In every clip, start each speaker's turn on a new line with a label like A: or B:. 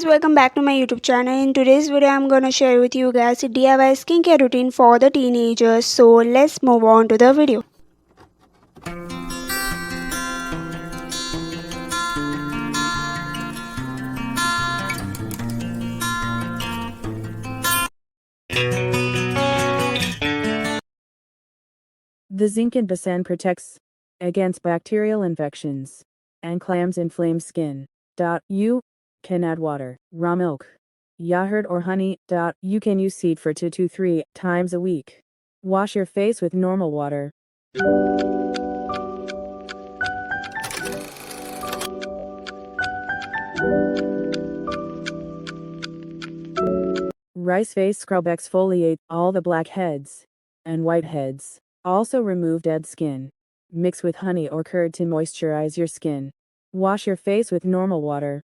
A: guys, welcome back to my YouTube channel. In today's video I'm gonna share with you guys a DIY skincare routine for the teenagers. So let's move on to the video.
B: The zinc in Basan protects against bacterial infections and clams inflamed skin. You can add water, raw milk, yogurt or honey. You can use seed for 2 to 3 times a week. Wash your face with normal water. Rice face scrub exfoliate all the blackheads and whiteheads. Also remove dead skin. Mix with honey or curd to moisturize your skin. Wash your face with normal water.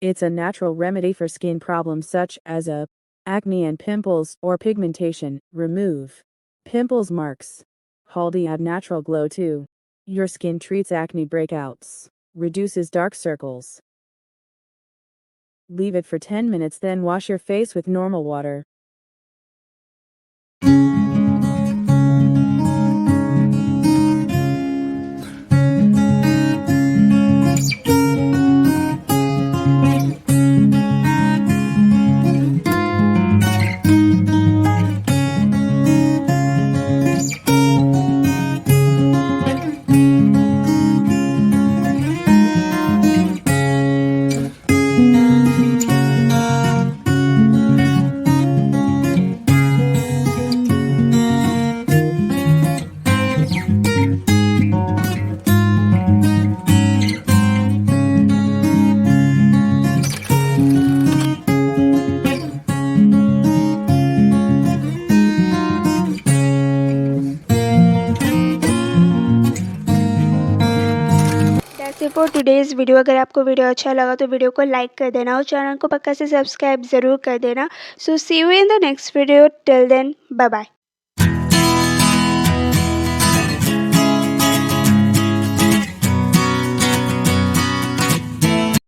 B: It's a natural remedy for skin problems such as acne and pimples or pigmentation. Remove pimples marks. Haldi add natural glow too. Your skin treats acne breakouts, reduces dark circles. Leave it for 10 minutes, then wash your face with normal water.
A: For today's video अगर आपको video अच्छा लगा तो video को like कर देना और channel को पक्का से सब्सक्राइब ज़रूर कर देना. So see you in the next video. Till then bye bye.